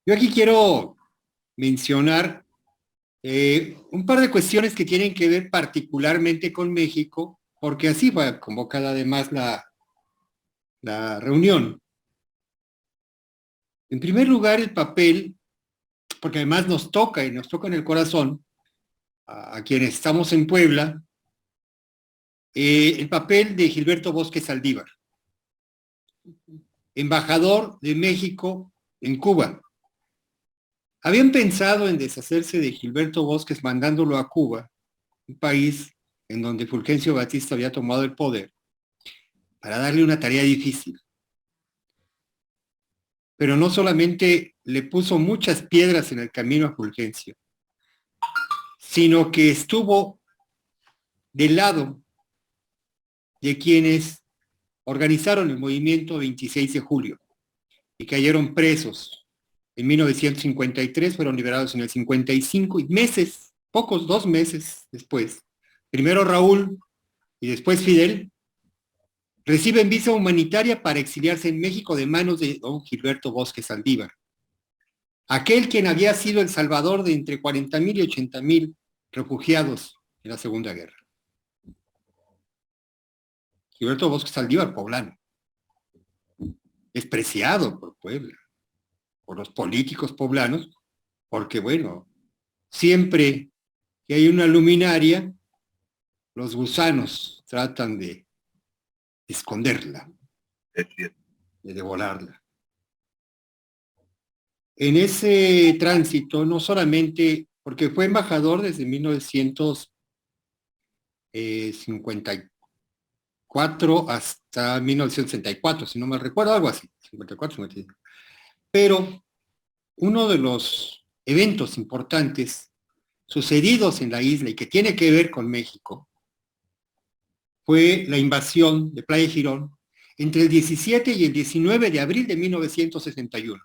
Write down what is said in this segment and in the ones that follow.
Yo aquí quiero mencionar un par de cuestiones que tienen que ver particularmente con México, porque así fue convocada además la reunión. En primer lugar, el papel, porque además nos toca y nos toca en el corazón a quienes estamos en Puebla, el papel de Gilberto Bosque Saldívar, embajador de México en Cuba. Habían pensado en deshacerse de Gilberto Bosques mandándolo a Cuba, un país en donde Fulgencio Batista había tomado el poder, para darle una tarea difícil. Pero no solamente le puso muchas piedras en el camino a Fulgencio, sino que estuvo del lado de quienes organizaron el movimiento 26 de julio y cayeron presos en 1953, fueron liberados en el 55 y meses, pocos, 2 meses después, primero Raúl y después Fidel, reciben visa humanitaria para exiliarse en México de manos de don Gilberto Bosque Saldívar, aquel quien había sido el salvador de entre 40,000 y 80,000 refugiados en la Segunda Guerra. Gilberto Bosque Saldívar, poblano, despreciado por Puebla, por los políticos poblanos, porque bueno, siempre que hay una luminaria, los gusanos tratan de esconderla, de devorarla. En ese tránsito, no solamente, porque fue embajador desde 1954 hasta 1964, si no me recuerdo, algo así, 54, 55. Pero uno de los eventos importantes sucedidos en la isla y que tiene que ver con México fue la invasión de Playa Girón entre el 17 y el 19 de abril de 1961.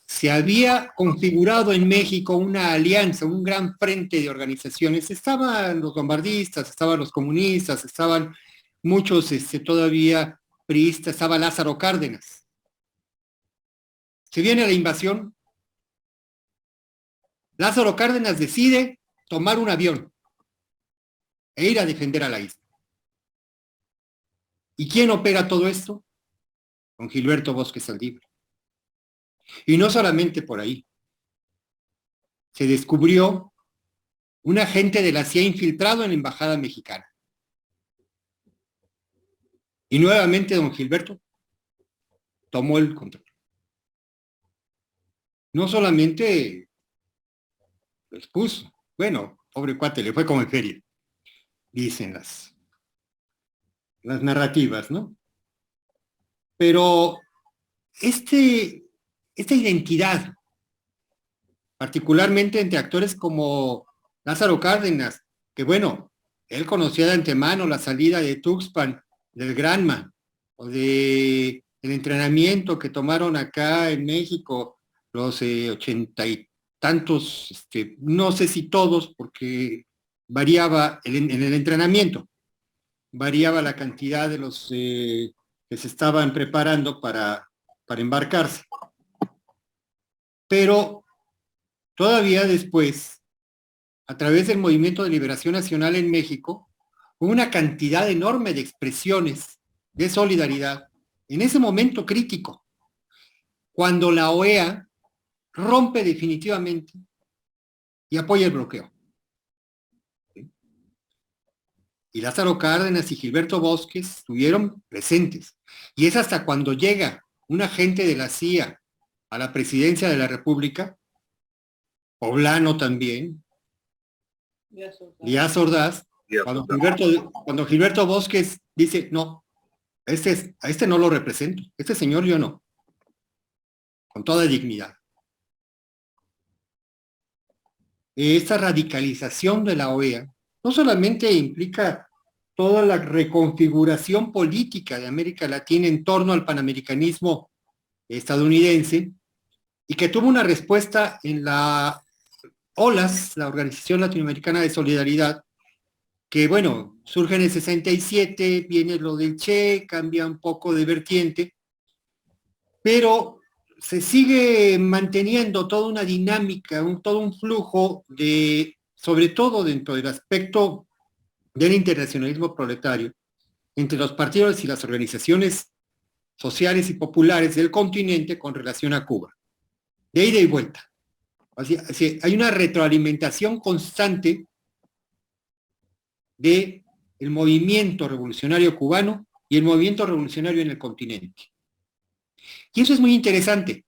Se había configurado en México una alianza, un gran frente de organizaciones. Estaban los lombardistas, estaban los comunistas, estaban muchos todavía priistas, estaba Lázaro Cárdenas. Se viene la invasión. Lázaro Cárdenas decide tomar un avión e ir a defender a la isla. ¿Y quién opera todo esto? Con Gilberto Bosque Saldívar. Y no solamente por ahí. Se descubrió un agente de la CIA infiltrado en la embajada mexicana. Y nuevamente don Gilberto tomó el control. No solamente lo expuso, bueno, pobre cuate, le fue como en feria, dicen las narrativas, ¿no? Pero esta identidad, particularmente entre actores como Lázaro Cárdenas, que bueno, él conocía de antemano la salida de Tuxpan, del Granma, o de el entrenamiento que tomaron acá en México, los 80 y tantos, no sé si todos, porque variaba en el entrenamiento, variaba la cantidad de los que se estaban preparando para embarcarse. Pero todavía después, a través del Movimiento de Liberación Nacional en México, hubo una cantidad enorme de expresiones de solidaridad en ese momento crítico, cuando la OEA rompe definitivamente y apoya el bloqueo. Y Lázaro Cárdenas y Gilberto Bosques estuvieron presentes. Y es hasta cuando llega un agente de la CIA a la presidencia de la República, poblano también, Díaz Ordaz, cuando Gilberto Bosques dice, no, a este no lo represento, este señor yo no, con toda dignidad. Esta radicalización de la OEA no solamente implica toda la reconfiguración política de América Latina en torno al panamericanismo estadounidense, y que tuvo una respuesta en la OLAS, la Organización Latinoamericana de Solidaridad, que bueno, surge en el 67, viene lo del Che, cambia un poco de vertiente, pero se sigue manteniendo toda una dinámica, todo un flujo de, sobre todo dentro del aspecto del internacionalismo proletario, entre los partidos y las organizaciones sociales y populares del continente con relación a Cuba, de ida y vuelta. Así, hay una retroalimentación constante del movimiento revolucionario cubano y el movimiento revolucionario en el continente. Y eso es muy interesante.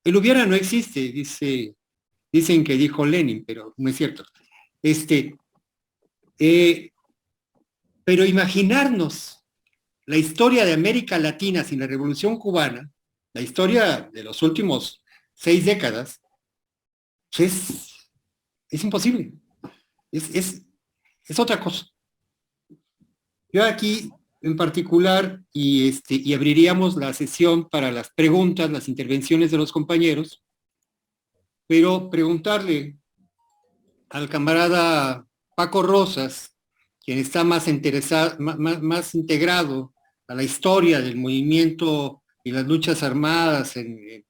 El hubiera no existe, dicen que dijo Lenin, pero no es cierto. Pero imaginarnos la historia de América Latina sin la Revolución Cubana, la historia de los últimos 6 décadas, es imposible. Es otra cosa. Yo aquí en particular, y abriríamos la sesión para las preguntas, las intervenciones de los compañeros, pero preguntarle al camarada Paco Rosas, quien está más interesado, más integrado a la historia del movimiento y las luchas armadas en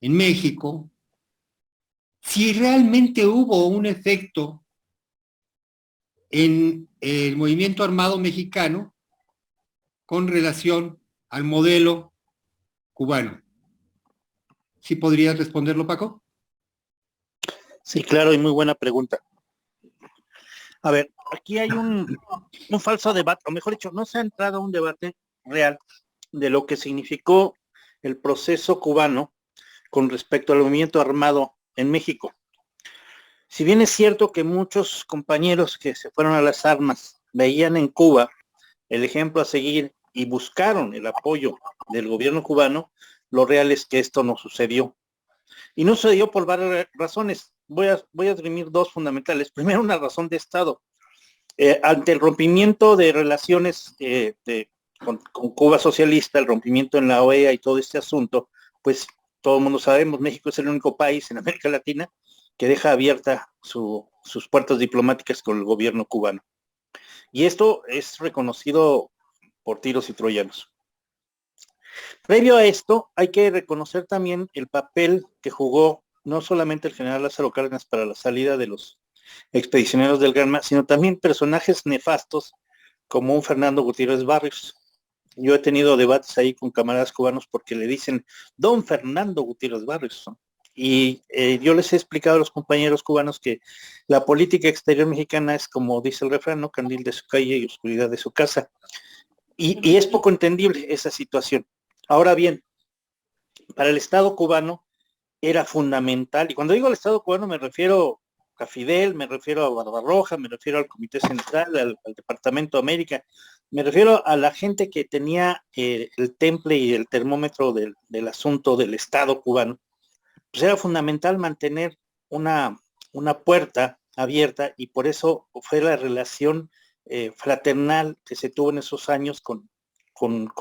México, si realmente hubo un efecto en el movimiento armado mexicano con relación al modelo cubano. ¿Sí podrías responderlo, Paco? Sí, claro, y muy buena pregunta. A ver, aquí hay un falso debate, o mejor dicho, no se ha entrado a un debate real de lo que significó el proceso cubano con respecto al movimiento armado en México. Si bien es cierto que muchos compañeros que se fueron a las armas veían en Cuba el ejemplo a seguir y buscaron el apoyo del gobierno cubano, lo real es que esto no sucedió. Y no sucedió por varias razones. Voy a esgrimir dos fundamentales. Primero, una razón de Estado. Ante el rompimiento de relaciones con Cuba socialista, el rompimiento en la OEA y todo este asunto, pues todo el mundo sabemos, México es el único país en América Latina que deja abierta sus puertas diplomáticas con el gobierno cubano. Y esto es reconocido por tiros y troyanos. Previo a esto, hay que reconocer también el papel que jugó no solamente el general Lázaro Cárdenas para la salida de los expedicioneros del Granma, sino también personajes nefastos como un Fernando Gutiérrez Barrios. Yo he tenido debates ahí con camaradas cubanos porque le dicen don Fernando Gutiérrez Barrios, ¿no? Y yo les he explicado a los compañeros cubanos que la política exterior mexicana es, como dice el refrán, ¿no? Candil de su calle y oscuridad de su casa. Y es poco entendible esa situación. Ahora bien, para el Estado cubano era fundamental, y cuando digo el Estado cubano me refiero a Fidel, me refiero a Barbarroja, me refiero al Comité Central, al Departamento de América, me refiero a la gente que tenía el temple y el termómetro del asunto del Estado cubano. Pues era fundamental mantener una puerta abierta, y por eso fue la relación fraternal que se tuvo en esos años con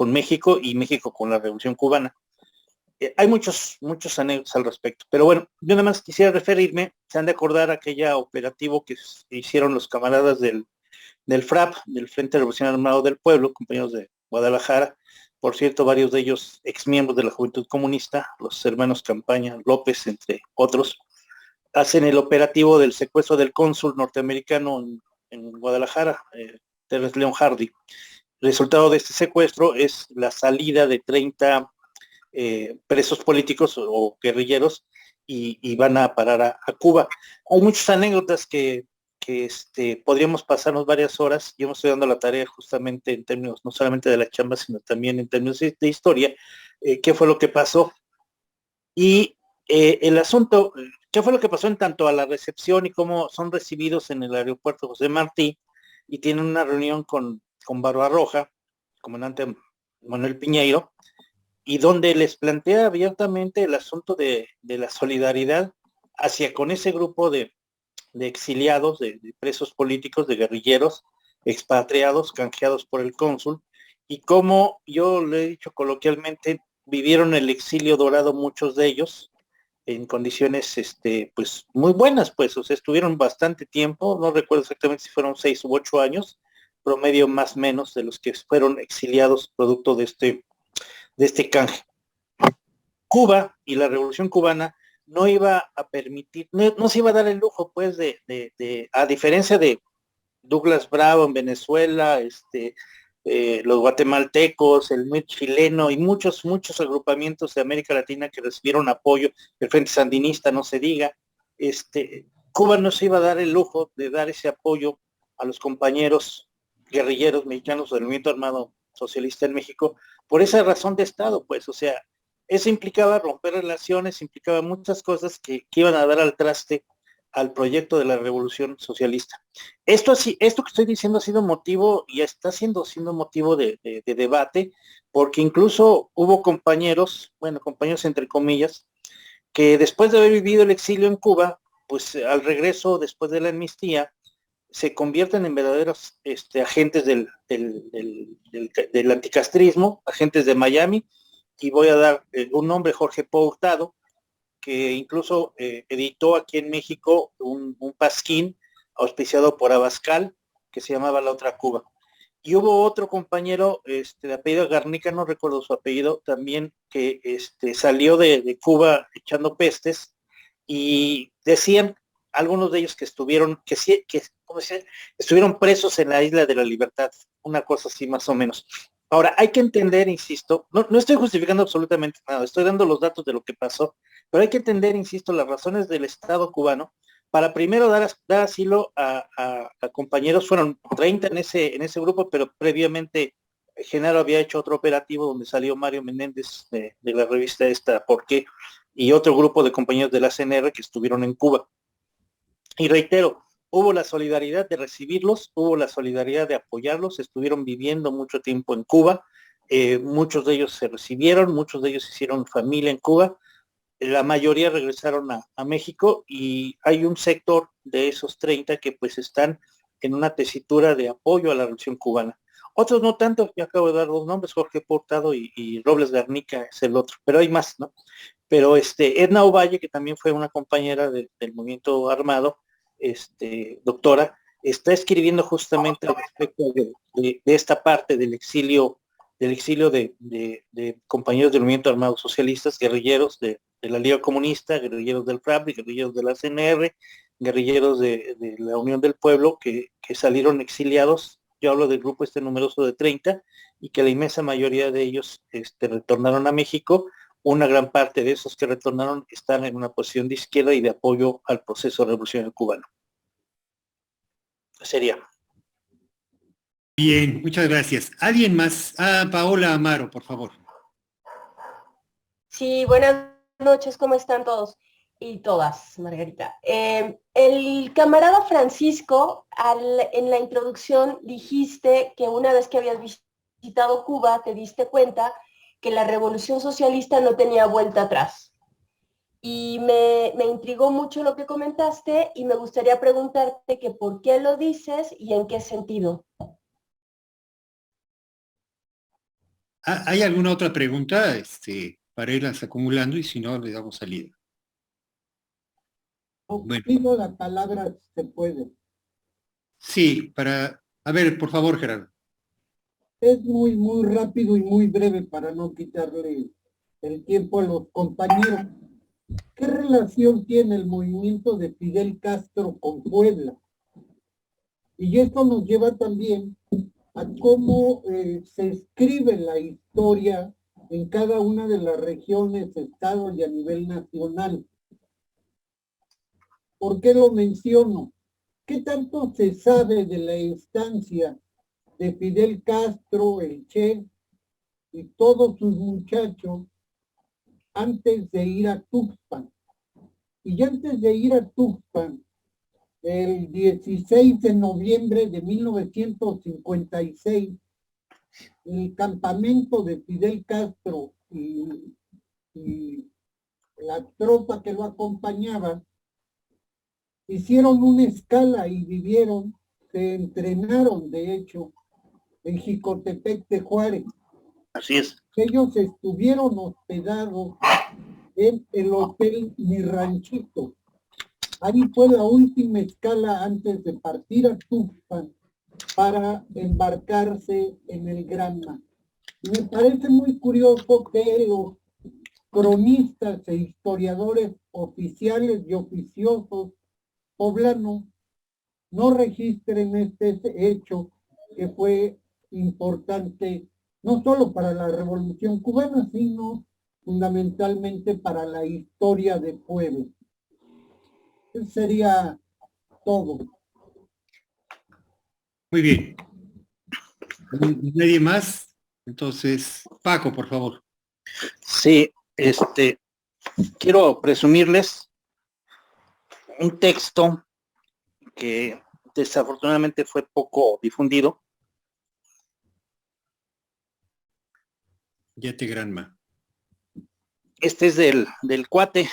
México, y México con la Revolución Cubana. Hay muchos anécdotas al respecto, pero bueno, yo nada más quisiera referirme, se han de acordar aquella operativo que hicieron los camaradas del FRAP, del Frente Revolucionario Armado del Pueblo, compañeros de Guadalajara, por cierto, varios de ellos exmiembros de la Juventud Comunista, los hermanos Campaña, López, entre otros, hacen el operativo del secuestro del cónsul norteamericano en Guadalajara, Terence Leon Hardy. El resultado de este secuestro es la salida de 30 presos políticos o guerrilleros, y van a parar a Cuba. Hay muchas anécdotas que podríamos pasarnos varias horas. Yo me estoy dando la tarea justamente en términos no solamente de la chamba, sino también en términos de historia, qué fue lo que pasó. Y el asunto, qué fue lo que pasó en tanto a la recepción y cómo son recibidos en el aeropuerto José Martí, y tienen una reunión con Barbarroja, comandante Manuel Piñeiro, y donde les plantea abiertamente el asunto de la solidaridad hacia con ese grupo de exiliados, de presos políticos, de guerrilleros, expatriados, canjeados por el cónsul, y como yo le he dicho coloquialmente, vivieron el exilio dorado muchos de ellos en condiciones pues muy buenas, pues, o sea, estuvieron bastante tiempo, no recuerdo exactamente si fueron 6 u 8 años, promedio más o menos de los que fueron exiliados producto de este canje. Cuba y la Revolución Cubana no iba a permitir, no se iba a dar el lujo, pues, a diferencia de Douglas Bravo en Venezuela, los guatemaltecos, el MIR chileno y muchos agrupamientos de América Latina que recibieron apoyo, el Frente Sandinista, no se diga, Cuba no se iba a dar el lujo de dar ese apoyo a los compañeros guerrilleros mexicanos del movimiento armado socialista en México, por esa razón de Estado, pues, o sea, eso implicaba romper relaciones, implicaba muchas cosas que iban a dar al traste al proyecto de la revolución socialista. Esto que estoy diciendo ha sido motivo y está siendo motivo de debate, porque incluso hubo compañeros entre comillas, que después de haber vivido el exilio en Cuba, pues al regreso, después de la amnistía, se convierten en verdaderos agentes del anticastrismo, agentes de Miami, y voy a dar un nombre, Jorge Pau Hurtado, que incluso editó aquí en México un pasquín auspiciado por Abascal, que se llamaba La Otra Cuba. Y hubo otro compañero de apellido Garnica, no recuerdo su apellido, también que salió de Cuba echando pestes, y decían algunos de ellos que estuvieron, estuvieron presos en la Isla de la Libertad, una cosa así más o menos. Ahora, hay que entender, insisto, no estoy justificando absolutamente nada, estoy dando los datos de lo que pasó, pero hay que entender, insisto, las razones del Estado cubano para primero dar asilo a compañeros. Fueron 30 en ese grupo, pero previamente Genaro había hecho otro operativo donde salió Mario Menéndez de la revista esta, ¿Por qué? Y otro grupo de compañeros de la CNR que estuvieron en Cuba. Y reitero, hubo la solidaridad de recibirlos, hubo la solidaridad de apoyarlos, estuvieron viviendo mucho tiempo en Cuba, muchos de ellos se recibieron, muchos de ellos hicieron familia en Cuba, la mayoría regresaron a México, y hay un sector de esos 30 que pues están en una tesitura de apoyo a la revolución cubana. Otros no tanto, ya acabo de dar dos nombres, Jorge Portado y Robles Garnica es el otro, pero hay más, ¿no? Pero Edna Ovalle, que también fue una compañera del movimiento armado, doctora, está escribiendo justamente al respecto de esta parte del exilio de compañeros del movimiento armado socialistas, guerrilleros de la Liga Comunista, guerrilleros del FRAP, guerrilleros de la CNR, guerrilleros de la Unión del Pueblo, que salieron exiliados. Yo hablo del grupo numeroso de 30, y que la inmensa mayoría de ellos retornaron a México. Una gran parte de esos que retornaron están en una posición de izquierda y de apoyo al proceso revolucionario cubano. Sería. Bien, muchas gracias. ¿Alguien más? Paola Amaro, por favor. Sí, buenas noches, ¿cómo están todos y todas, Margarita? El camarada Francisco, en la introducción dijiste que una vez que habías visitado Cuba, te diste cuenta que la revolución socialista no tenía vuelta atrás. Y me intrigó mucho lo que comentaste, y me gustaría preguntarte que por qué lo dices y en qué sentido. ¿Hay alguna otra pregunta para irlas acumulando, y si no, le damos salida? Bueno. Pido la palabra, se puede. Sí, a ver, por favor, Gerardo. Es muy rápido y muy breve para no quitarle el tiempo a los compañeros. ¿Qué relación tiene el movimiento de Fidel Castro con Puebla? Y esto nos lleva también a cómo se escribe la historia en cada una de las regiones, estados y a nivel nacional. ¿Por qué lo menciono? ¿Qué tanto se sabe de la instancia de Fidel Castro, el Che y todos sus muchachos antes de ir a Tuxpan? Y antes de ir a Tuxpan, el 16 de noviembre de 1956, el campamento de Fidel Castro y la tropa que lo acompañaba hicieron una escala y se entrenaron, de hecho, en Jicotepec de Juárez. Así es. Ellos estuvieron hospedados en el Hotel Mi Ranchito. Ahí fue la última escala antes de partir a Tuxpan para embarcarse en el Granma. Me parece muy curioso que los cronistas e historiadores oficiales y oficiosos poblanos no registren este hecho que fue importante no solo para la Revolución Cubana, sino fundamentalmente para la historia de Puebla. Eso sería todo. Muy bien. ¿Nadie más? Entonces, Paco, por favor. Sí, quiero presumirles un texto que desafortunadamente fue poco difundido. Ya te granma. Este es del cuate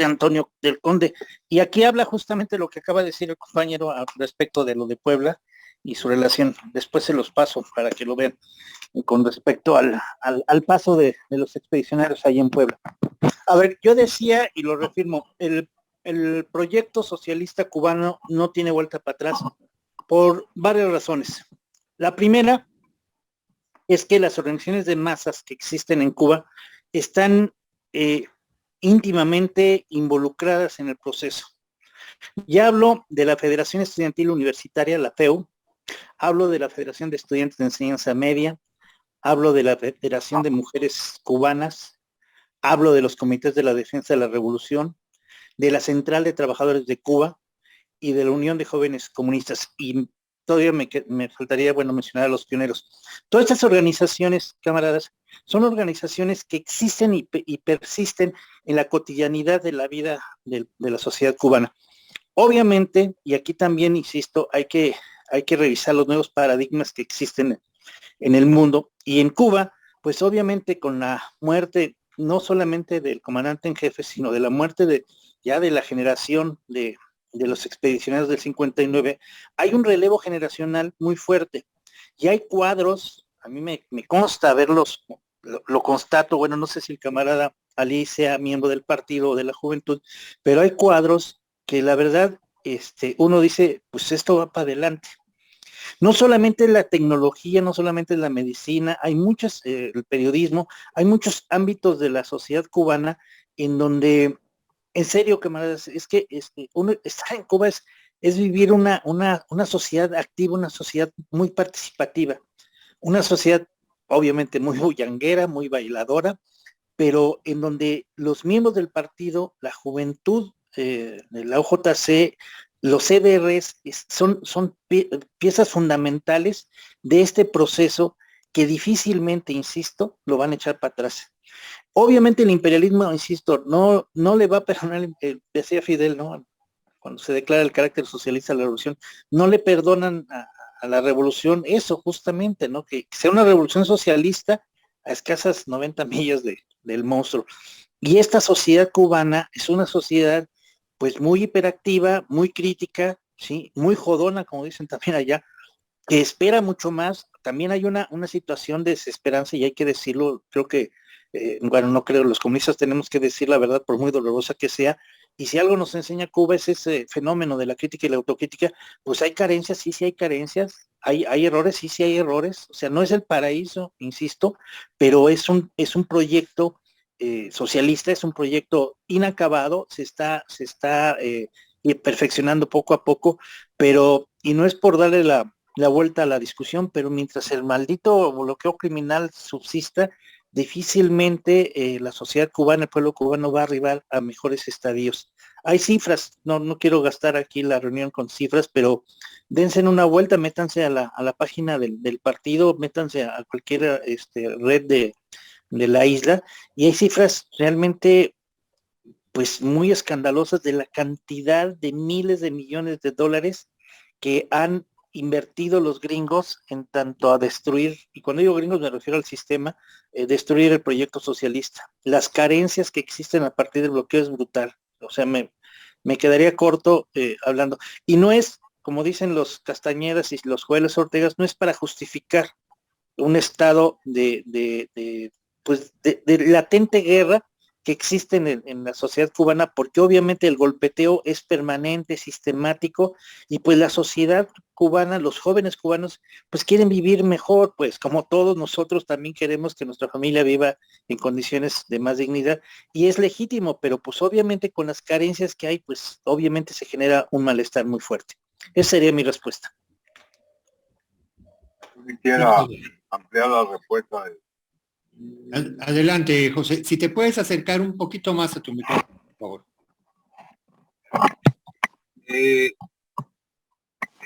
Antonio del Conde, y aquí habla justamente lo que acaba de decir el compañero respecto de lo de Puebla y su relación. Después se los paso para que lo vean con respecto al paso de los expedicionarios ahí en Puebla. A ver, yo decía y lo reafirmo, el proyecto socialista cubano no tiene vuelta para atrás por varias razones. La primera es que las organizaciones de masas que existen en Cuba están íntimamente involucradas en el proceso. Ya hablo de la Federación Estudiantil Universitaria, la FEU, hablo de la Federación de Estudiantes de Enseñanza Media, hablo de la Federación de Mujeres Cubanas, hablo de los comités de la defensa de la revolución, de la Central de Trabajadores de Cuba y de la Unión de Jóvenes Comunistas. Y todavía me faltaría, mencionar a los pioneros. Todas estas organizaciones, camaradas, son organizaciones que existen y persisten en la cotidianidad de la vida de la sociedad cubana. Obviamente, y aquí también insisto, hay que revisar los nuevos paradigmas que existen en el mundo, y en Cuba, pues obviamente con la muerte no solamente del comandante en jefe, sino de la muerte de la generación de los expedicionarios del 59, hay un relevo generacional muy fuerte, y hay cuadros, a mí me consta verlos, lo constato, no sé si el camarada Ali sea miembro del partido o de la juventud, pero hay cuadros que la verdad, uno dice, pues esto va para adelante. No solamente la tecnología, no solamente la medicina, hay muchos, el periodismo, hay muchos ámbitos de la sociedad cubana en donde, en serio, camaradas, es que uno estar en Cuba es vivir una sociedad activa, una sociedad muy participativa, una sociedad obviamente muy bullanguera, muy bailadora, pero en donde los miembros del partido, la juventud de la OJC, los CDRs son piezas fundamentales de este proceso que difícilmente, insisto, lo van a echar para atrás. Obviamente el imperialismo, insisto, no le va a perdonar, decía Fidel, ¿no? Cuando se declara el carácter socialista de la revolución, no le perdonan a la revolución eso justamente, ¿no? Que sea una revolución socialista a escasas 90 millas del monstruo. Y esta sociedad cubana es una sociedad pues muy hiperactiva, muy crítica, ¿sí? Muy jodona, como dicen también allá, que espera mucho más. También hay una situación de desesperanza, y hay que decirlo, creo que, no creo, los comunistas tenemos que decir la verdad por muy dolorosa que sea, y si algo nos enseña Cuba es ese fenómeno de la crítica y la autocrítica. Pues hay carencias, sí hay carencias, hay errores, sí hay errores, o sea, no es el paraíso, insisto, pero es un proyecto socialista, es un proyecto inacabado, se está perfeccionando poco a poco, pero, y no es por darle la vuelta a la discusión, pero mientras el maldito bloqueo criminal subsista, difícilmente la sociedad cubana, el pueblo cubano va a arribar a mejores estadios. Hay cifras, no quiero gastar aquí la reunión con cifras, pero dense una vuelta, métanse a la página del partido, métanse a cualquier red de la isla, y hay cifras realmente pues muy escandalosas de la cantidad de miles de millones de dólares que han invertido los gringos en tanto a destruir, y cuando digo gringos me refiero al sistema, destruir el proyecto socialista. Las carencias que existen a partir del bloqueo es brutal. O sea, me quedaría corto hablando. Y no es, como dicen los Castañedas y los Joeles Ortegas, no es para justificar un estado de latente guerra que existe en la sociedad cubana, porque obviamente el golpeteo es permanente, sistemático, y pues la sociedad cubana, los jóvenes cubanos, pues quieren vivir mejor, pues como todos nosotros también queremos que nuestra familia viva en condiciones de más dignidad, y es legítimo, pero pues obviamente con las carencias que hay, pues obviamente se genera un malestar muy fuerte. Esa sería mi respuesta. Quisiera ampliar la respuesta. Adelante, José. Si te puedes acercar un poquito más a tu micrófono, por favor.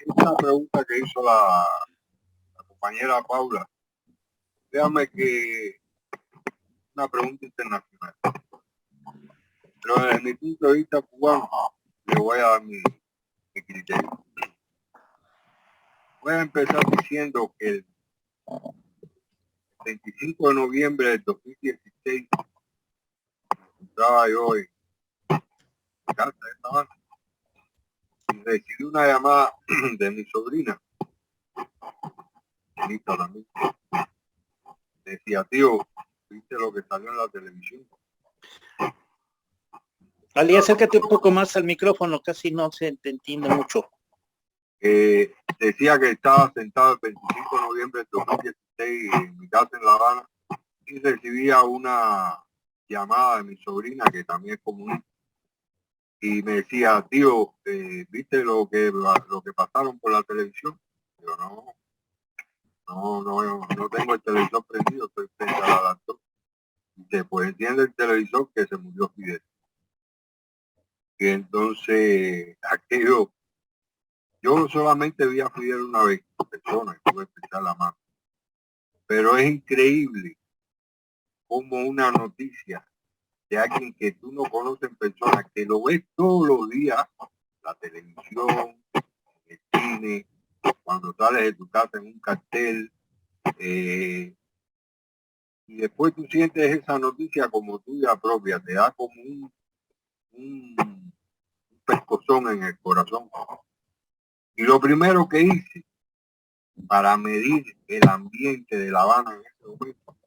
Esta pregunta que hizo la compañera Paula, déjame que una pregunta internacional. Pero desde mi punto de vista cubano, le voy a dar mi criterio. Voy a empezar diciendo que el 25 de noviembre del 2016 encontraba yo en casa de Sabana y recibí una llamada de mi sobrina, Anita también. Decía, tío, ¿viste lo que salió en la televisión? Ali, acércate un poco más al micrófono, casi no se te entiende mucho. Decía que estaba sentado el 25 de noviembre del 2016 en mi casa en La Habana y recibía una llamada de mi sobrina, que también es comunista, y me decía, tío, ¿viste lo que pasaron por la televisión? Yo no tengo el televisor prendido, estoy frente a la laptop. Dice, pues enciende el televisor que se murió Fidel. Y entonces aquello, yo solamente vi a Fidel una vez, persona, y tuve que echar la mano. Pero es increíble como una noticia de alguien que tú no conoces en persona, que lo ves todos los días, la televisión, el cine, cuando sales de tu casa en un cartel, y después tú sientes esa noticia como tuya propia, te da como un pescozón en el corazón. Y lo primero que hice para medir el ambiente de La Habana en ese momento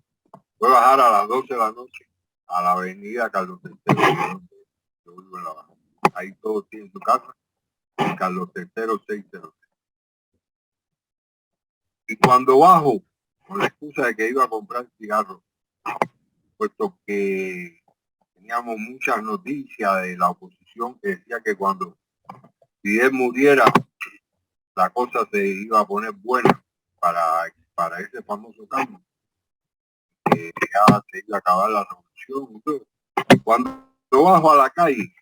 fue bajar a las 12 de la noche a la avenida Carlos III, donde yo vivo en La Habana. Ahí todos tienen su casa, en Carlos III 606. Y cuando bajo, con la excusa de que iba a comprar cigarros, puesto que teníamos muchas noticias de la oposición que decía que cuando Fidel muriera, la cosa se iba a poner buena para ese famoso cambio, que ya se iba a acabar la revolución y todo. Cuando bajo a la calle,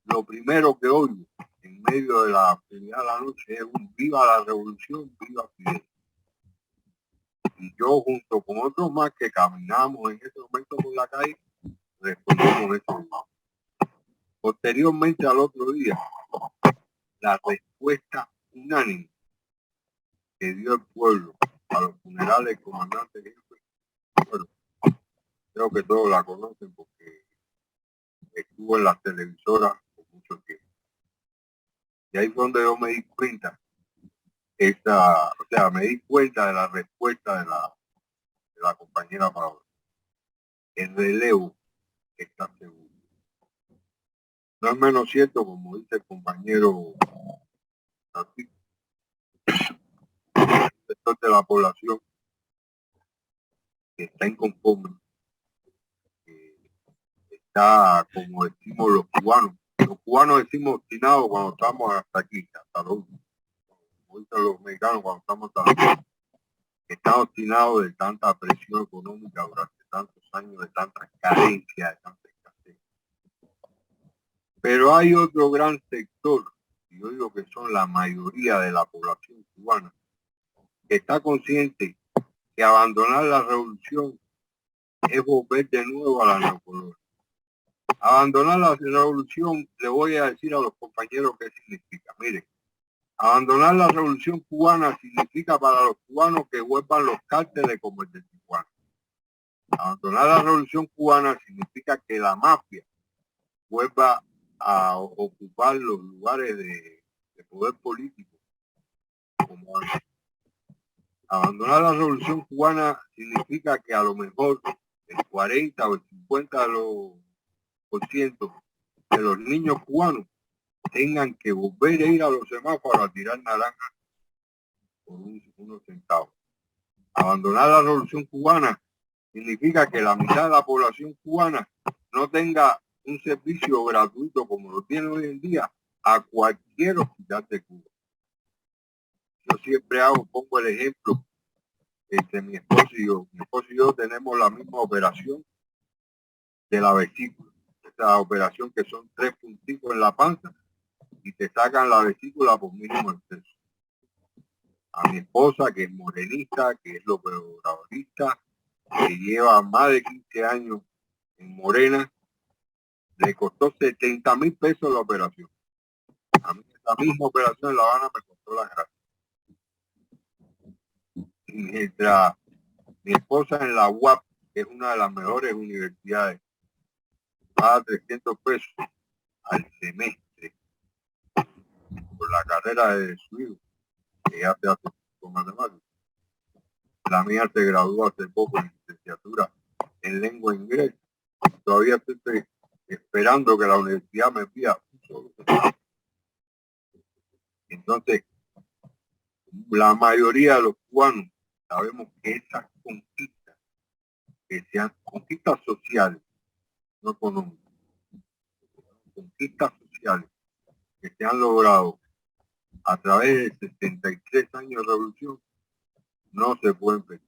lo primero que oigo en medio de la actividad de la noche es un viva la revolución, viva Fidel. Y yo junto con otros más que caminamos en ese momento por la calle, respondimos eso. Posteriormente al otro día, la respuesta unánime que dio el pueblo a los funerales del comandante jefe, bueno, creo que todos la conocen porque estuvo en las televisoras por mucho tiempo. Y ahí fue donde yo me di cuenta, me di cuenta de la respuesta de la compañera Paola. El relevo está seguro. No es menos cierto, como dice el compañero Francisco, el sector de la población que está inconforme, que está, como decimos los cubanos decimos obstinados cuando estamos hasta aquí, hasta los últimos, como dicen los mexicanos cuando estamos hasta aquí, que están obstinados de tanta presión económica durante tantos años, de tanta carencia, de tanta escasez. Pero hay otro gran sector, y yo digo que son la mayoría de la población cubana, que está consciente que abandonar la revolución es volver de nuevo a la neocolonial. Abandonar la revolución, le voy a decir a los compañeros qué significa. Miren, abandonar la revolución cubana significa para los cubanos que vuelvan los cárteles como el de Tijuana. Abandonar la revolución cubana significa que la mafia vuelva a ocupar los lugares de poder político como antes. Abandonar la revolución cubana significa que a lo mejor el 40 o el 50% de los niños cubanos tengan que volver a ir a los semáforos a tirar naranjas por unos centavos. Abandonar la revolución cubana significa que la mitad de la población cubana no tenga un servicio gratuito como lo tiene hoy en día a cualquier hospital de Cuba. Yo siempre pongo el ejemplo entre mi esposo y yo. Mi esposo y yo tenemos la misma operación de la vesícula. Esa operación que son 3 punticos en la panza y te sacan la vesícula por mínimo exceso. A mi esposa, que es morenista, que es lopedorista, que lleva más de 15 años en Morena, le costó 70,000 pesos la operación. A mí esa misma operación en La Habana me costó la gracia. Y mientras mi esposa en la UAP, que es una de las mejores universidades, paga 300 pesos al semestre por la carrera de su hijo, que ya se hace con matemáticas. La mía se graduó hace poco en licenciatura en lengua inglesa. Todavía estoy esperando que la universidad me envíe un solo. Entonces, la mayoría de los cubanos sabemos que esas conquistas, que sean conquistas sociales, no económicas, conquistas sociales que se han logrado a través de 63 años de revolución, no se pueden perder.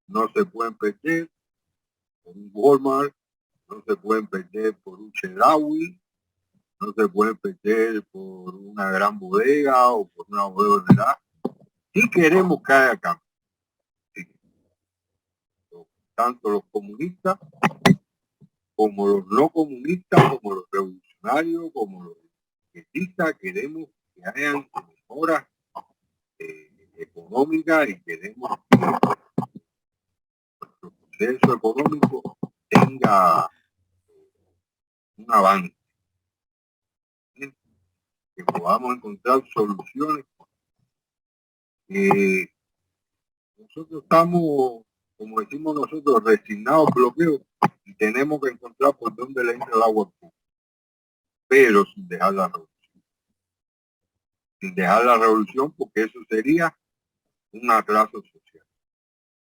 No se pueden perder por un Walmart, no se pueden perder por un Chedraui, no se pueden perder por una gran bodega o por una bodega de edad. Si queremos que haya cambio, sí. Tanto los comunistas como los no comunistas, como los revolucionarios, como los izquierdistas, queremos que hayan mejoras económicas y queremos que nuestro proceso económico tenga un avance, que podamos encontrar soluciones. Nosotros estamos, como decimos nosotros, resignados, bloqueos, y tenemos que encontrar por dónde le entra el agua, pero sin dejar la revolución. Sin dejar la revolución, porque eso sería un atraso social.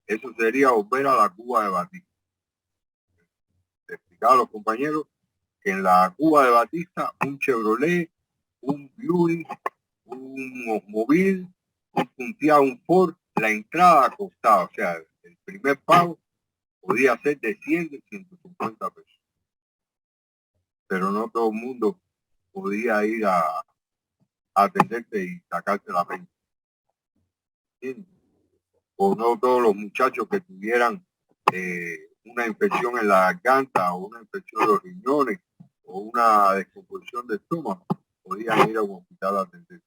Eso sería volver a la Cuba de Batista. Explicar a los compañeros que en la Cuba de Batista un Chevrolet, un Buick, un Oldsmobile, un Punteado, un Ford, la entrada costaba, o sea, el primer pago podía ser de 100, de 150 pesos. Pero no todo el mundo podía ir a atenderte y sacarte la renta. O no todos los muchachos que tuvieran una infección en la garganta o una infección de los riñones o una descomposición de estómago podían ir a un hospital a atender.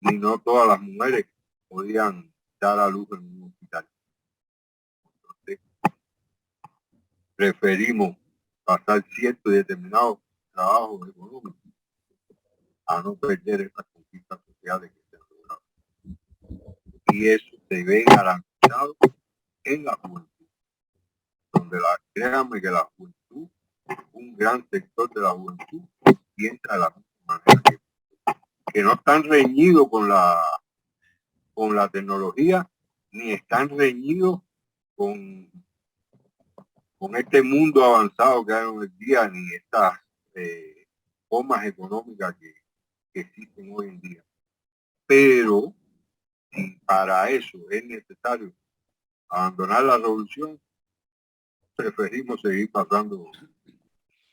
Ni no todas las mujeres podían dar a luz en un hospital. Entonces, preferimos pasar cierto y determinado trabajo económico a no perder estas conquistas sociales que se han logrado. Y eso se ve garantizado en la juventud, donde créanme que la juventud, un gran sector de la juventud, piensa de la misma manera que no están reñidos con la tecnología, ni están reñidos con este mundo avanzado que hay hoy en día, ni estas formas económicas que existen hoy en día. Pero si para eso es necesario abandonar la revolución, preferimos seguir pasando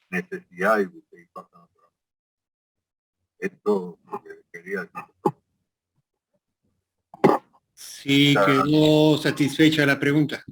necesidad y seguir pasando trabajo. Esto es lo que quería decir. Sí, quedó satisfecha la pregunta.